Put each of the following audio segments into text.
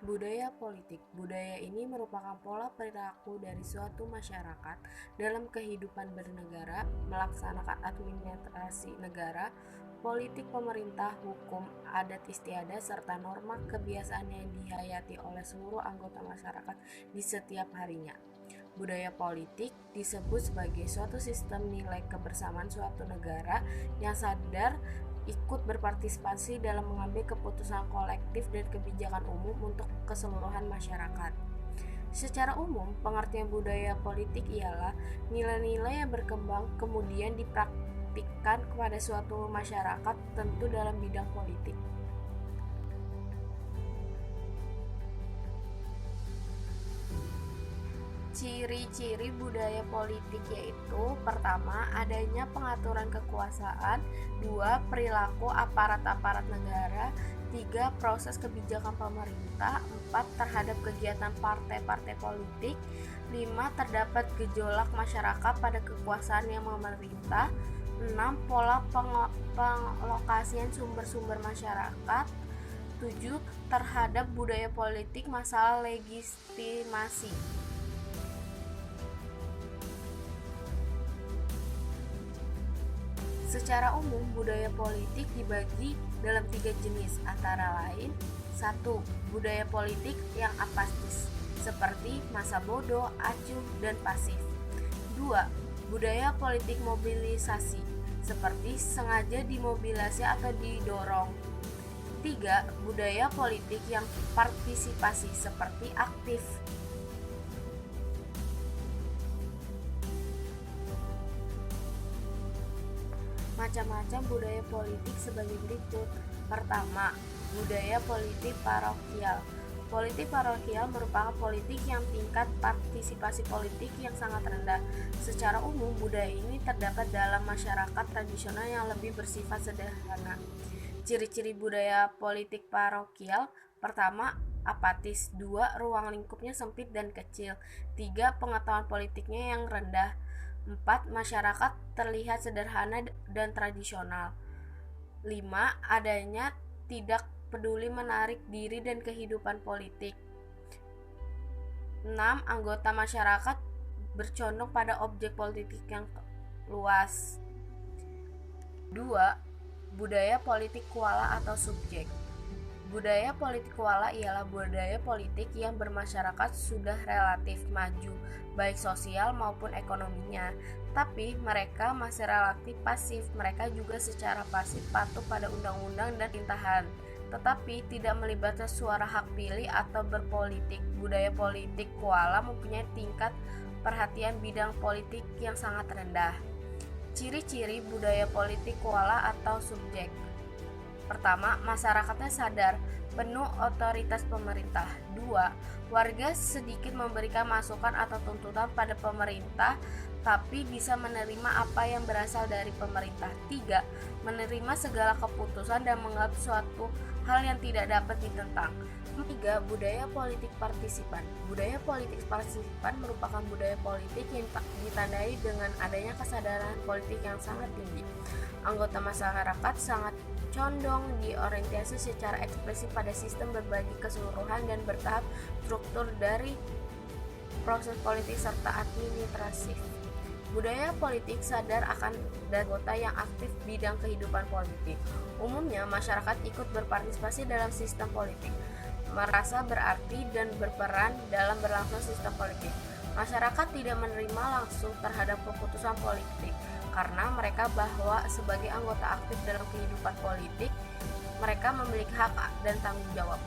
Budaya politik. Budaya ini merupakan pola perilaku dari suatu masyarakat dalam kehidupan bernegara, melaksanakan administrasi negara, politik pemerintah, hukum, adat istiadat, serta norma kebiasaan yang dihayati oleh seluruh anggota masyarakat di setiap harinya. Budaya politik disebut sebagai suatu sistem nilai kebersamaan suatu negara yang sadar ikut berpartisipasi dalam mengambil keputusan kolektif dan kebijakan umum untuk keseluruhan masyarakat. Secara umum, pengertian budaya politik ialah nilai-nilai yang berkembang kemudian dipraktikkan kepada suatu masyarakat tentu dalam bidang politik. Ciri-ciri budaya politik yaitu: pertama, adanya pengaturan kekuasaan, dua, perilaku aparat-aparat negara, tiga, proses kebijakan pemerintah, empat, terhadap kegiatan partai-partai politik, lima, terdapat gejolak masyarakat pada kekuasaan yang memerintah, enam, pola pengalokasian sumber-sumber masyarakat, tujuh, terhadap budaya politik masalah legitimasi. Secara umum, budaya politik dibagi dalam 3 jenis, antara lain: 1. Budaya politik yang apatis, seperti masa bodoh, acuh, dan pasif. 2. Budaya politik mobilisasi, seperti sengaja dimobilisasi atau didorong. 3. Budaya politik yang partisipasi, seperti aktif. Macam-macam budaya politik sebagai berikut. Pertama, budaya politik parokial. Politik parokial merupakan politik yang tingkat partisipasi politik yang sangat rendah. Secara umum, budaya ini terdapat dalam masyarakat tradisional yang lebih bersifat sederhana. Ciri-ciri budaya politik parokial: pertama, apatis, 2. Ruang lingkupnya sempit dan kecil, 3. Pengetahuan politiknya yang rendah, 4. Masyarakat terlihat sederhana dan tradisional, 5. Adanya tidak peduli menarik diri dan kehidupan politik, 6. Anggota masyarakat bercondong pada objek politik yang luas. 2. Budaya politik kuala atau subjek. Budaya politik kuala ialah budaya politik yang bermasyarakat sudah relatif maju, baik sosial maupun ekonominya, tapi mereka masih relatif pasif. Mereka juga secara pasif patuh pada undang-undang dan pemerintahan, tetapi tidak melibatkan suara hak pilih atau berpolitik. Budaya politik kuala mempunyai tingkat perhatian bidang politik yang sangat rendah. Ciri-ciri budaya politik kuala atau subjek: pertama, masyarakatnya sadar penuh otoritas pemerintah. 2. Warga sedikit memberikan masukan atau tuntutan pada pemerintah, tapi bisa menerima apa yang berasal dari pemerintah. 3. Menerima segala keputusan dan menganggap suatu hal yang tidak dapat ditentang. 3. Budaya politik partisipan. Budaya politik partisipan merupakan budaya politik yang ditandai dengan adanya kesadaran politik yang sangat tinggi. Anggota masyarakat sangat condong diorientasi secara ekspresif pada sistem berbagi keseluruhan dan bertahap struktur dari proses politik serta administratif. Budaya politik sadar akan dan anggota yang aktif bidang kehidupan politik. Umumnya, masyarakat ikut berpartisipasi dalam sistem politik, merasa berarti dan berperan dalam berlangsung sistem politik. Masyarakat tidak menerima langsung terhadap keputusan politik, karena mereka bahwa sebagai anggota aktif dalam kehidupan politik, mereka memiliki hak dan tanggung jawab.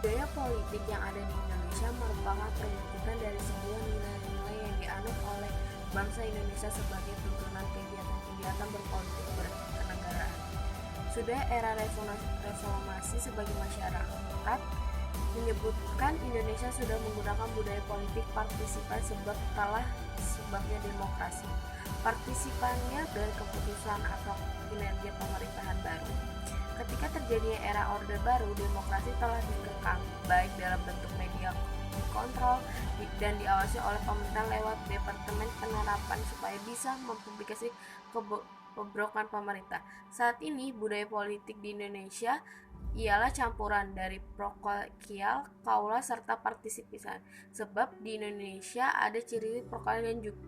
Budaya politik yang ada di Indonesia merupakan perwujudan dari sebuah nilai-nilai yang dianut oleh bangsa Indonesia sebagai tuntunan kegiatan-kegiatan berpolitik berkenegaraan. Sudah era reformasi sebagai masyarakat menyebutkan Indonesia sudah menggunakan budaya politik partisipan sebab kalah sebabnya demokrasi. Partisipannya dari keputusan atau kinerja pemerintahan baru. Ketika terjadinya era Orde Baru, demokrasi telah dikekang, baik dalam bentuk media dikontrol dan diawasi oleh pemerintah lewat Departemen Penerapan supaya bisa mempublikasi pembrokan pemerintah. Saat ini budaya politik di Indonesia ialah campuran dari proklokial, kaula, serta partisipan. Sebab di Indonesia ada ciri proklokial dan juga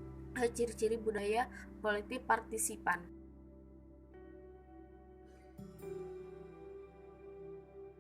ciri-ciri budaya politik partisipan.